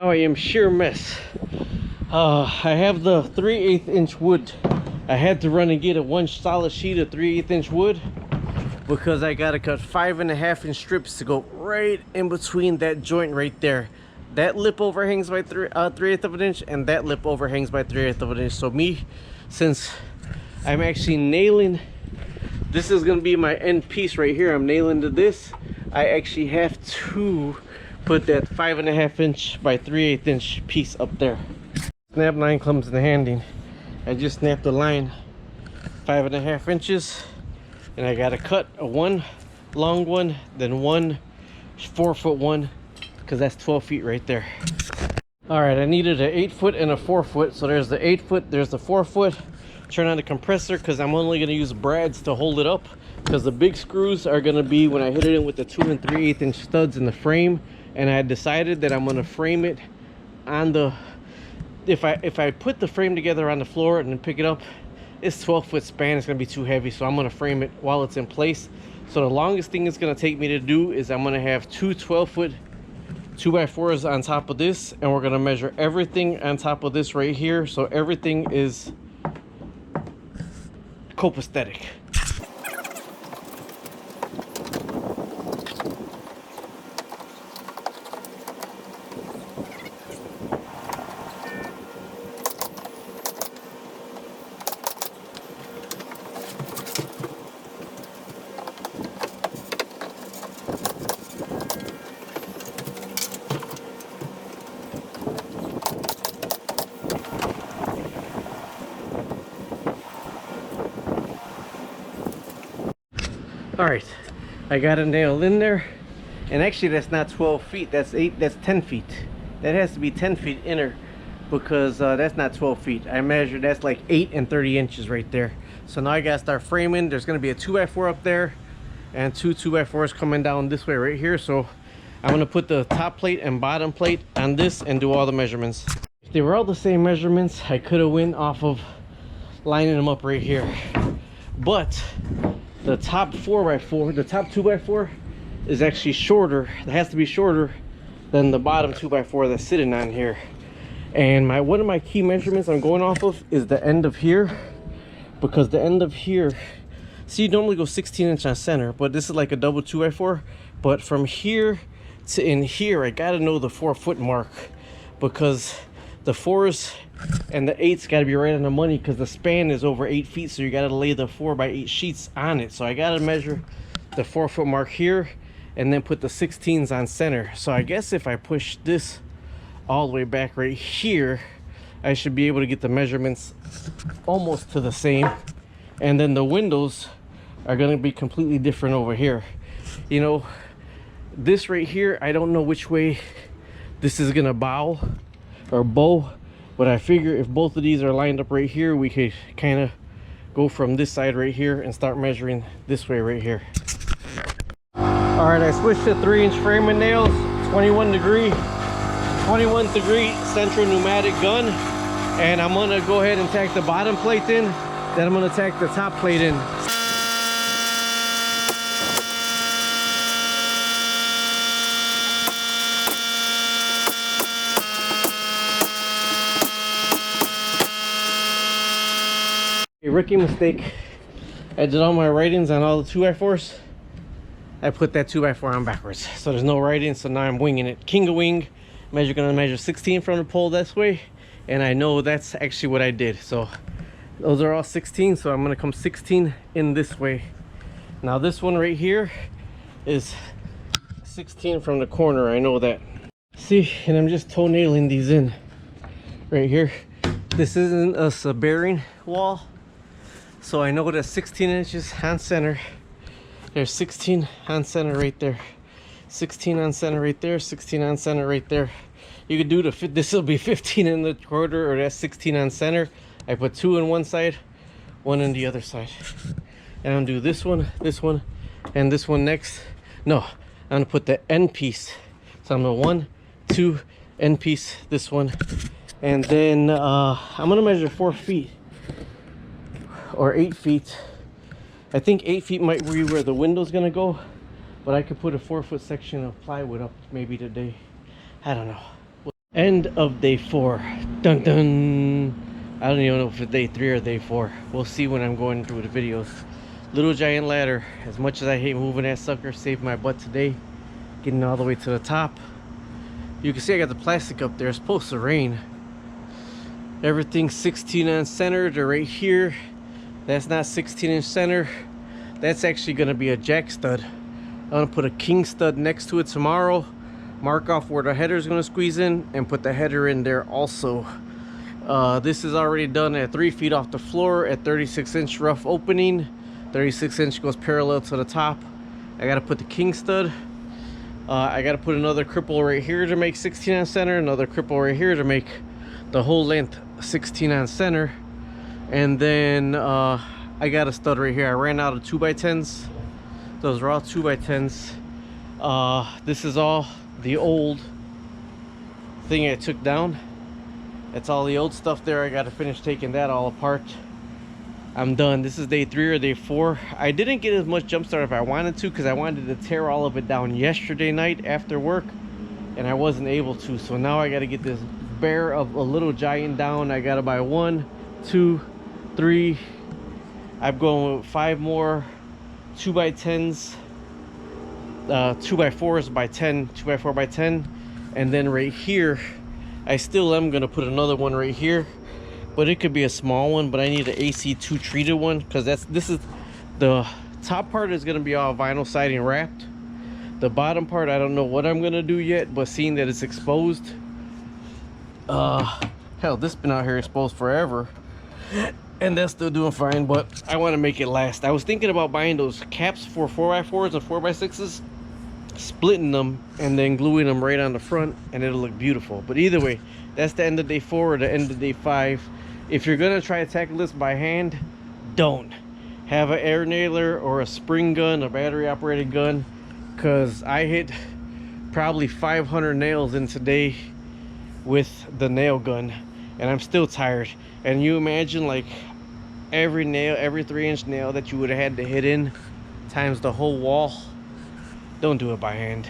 Now I am sheer mess. I have the 3/8 inch wood. I had to run and get a one solid sheet of 3/8 inch wood because I gotta cut 5.5 inch strips to go right in between that joint right there. That lip overhangs by 3/8 of an inch, and that lip overhangs by 3/8 of an inch. So since I'm actually nailing, this is gonna be my end piece right here. I'm nailing to this. I actually have to put that 5.5 inch by 3/8 inch piece up there. Snap line comes in handy. I just snapped the line 5.5 inches, and I gotta cut a one long one, then one 4-foot one, because that's 12 feet right there. All right, I needed an 8-foot and a 4-foot. So there's the 8-foot, there's the 4-foot. Turn on the compressor because I'm only gonna use brads to hold it up, because the big screws are gonna be when I hit it in with the 2 3/8 inch studs in the frame. And I decided that I'm gonna frame it on the, if I put the frame together on the floor and then pick it up, this 12-foot span is gonna be too heavy. So I'm gonna frame it while it's in place. So the longest thing it's gonna take me to do is I'm gonna have two 12-foot 2x4s on top of this, and we're gonna measure everything on top of this right here, so everything is copacetic. All right, I got it nailed in there, and actually that's not 12 feet, that's 10 feet. That has to be 10 feet inner, because that's not 12 feet. I measured, that's like 8 and 30 inches right there. So now I gotta start framing. There's gonna be a 2x4 up there and two 2x4s coming down this way right here. So I'm gonna put the top plate and bottom plate on this and do all the measurements. If they were all the same measurements, I could have went off of lining them up right here, but the top 4x4, the top 2x4 is actually shorter. It has to be shorter than the bottom 2x4 that's sitting on here. And one of my key measurements I'm going off of is the end of here, because the end of here, see, you normally go 16 inch on center, but this is like a double 2x4. But from here to in here, I gotta know the 4-foot mark, because the 4s and the 8s got to be right on the money, because the span is over 8 feet, so you got to lay the 4x8 sheets on it. So I got to measure the 4-foot mark here and then put the 16s on center. So I guess if I push this all the way back right here, I should be able to get the measurements almost to the same. And then the windows are going to be completely different over here. You know, this right here, I don't know which way this is going to bow or bow, but I figure if both of these are lined up right here, we could kind of go from this side right here and start measuring this way right here. All right, I switched to 3-inch framing nails, 21 degree central pneumatic gun, and I'm gonna go ahead and tack the bottom plate in, then I'm gonna tack the top plate in. A rookie mistake. I did all my writings on all the 2x4s. I put that 2x4 on backwards, so there's no writing. So now I'm winging it. King of wing. Gonna measure 16 from the pole this way, and I know that's actually what I did. So those are all 16. So I'm gonna come 16 in this way. Now this one right here is 16 from the corner. I know that. See, and I'm just toenailing these in right here. This isn't a bearing wall. So I know that's 16 inches on center. There's 16 on center right there. 16 on center right there. 16 on center right there. You could do this will be 15 in the quarter, or that's 16 on center. I put 2 on one side, 1 on the other side. And I'm gonna do this one, and this one next. No, I'm gonna put the end piece. So I'm gonna 1, 2, end piece, this one. And then I'm gonna measure 4 feet. Or 8 feet. I think 8 feet might be where the window's gonna go, but I could put a 4-foot section of plywood up maybe today. I don't know. End of day 4. Dun dun. I don't even know if it's day 3 or day 4. We'll see when I'm going through the videos. Little giant ladder. As much as I hate moving that sucker, saved my butt today. Getting all the way to the top. You can see I got the plastic up there. It's supposed to rain. Everything's 16 on center. They're right here. That's not 16-inch center. That's actually going to be a jack stud. I'm going to put a king stud next to it tomorrow. Mark off where the header is going to squeeze in and put the header in there also. This is already done at 3 feet off the floor at 36-inch rough opening. 36-inch goes parallel to the top. I got to put the king stud. I got to put another cripple right here to make 16 on center. Another cripple right here to make the whole length 16 on center. And then I got a stud right here. I ran out of 2x10s. Those are all 2x10s. This is all the old thing I took down. It's all the old stuff there. I got to finish taking that all apart. I'm done. This is day 3 or day 4. I didn't get as much jump start if I wanted to, because I wanted to tear all of it down yesterday night after work, and I wasn't able to. So now I got to get this bear of a little giant down. I got to buy 1, 2, 3. I'm going with 5 more 2x10s, 2x4s by 10, 2x4 by 10, and then right here I still am gonna put another one right here, but it could be a small one. But I need an AC2 treated one, because this is the top part is gonna be all vinyl siding wrapped. The bottom part, I don't know what I'm gonna do yet, but seeing that it's exposed, hell, this been out here exposed forever, and that's still doing fine, but I want to make it last. I was thinking about buying those caps for 4x4s and 4x6s, splitting them and then gluing them right on the front, and it'll look beautiful. But either way, that's the end of day 4 or the end of day 5. If you're gonna try to tackle this by hand, don't have an air nailer or a spring gun, a battery operated gun, because I hit probably 500 nails in today with the nail gun, and I'm still tired. And you imagine, like, every nail, every 3-inch nail that you would have had to hit in times the whole wall. Don't do it by hand.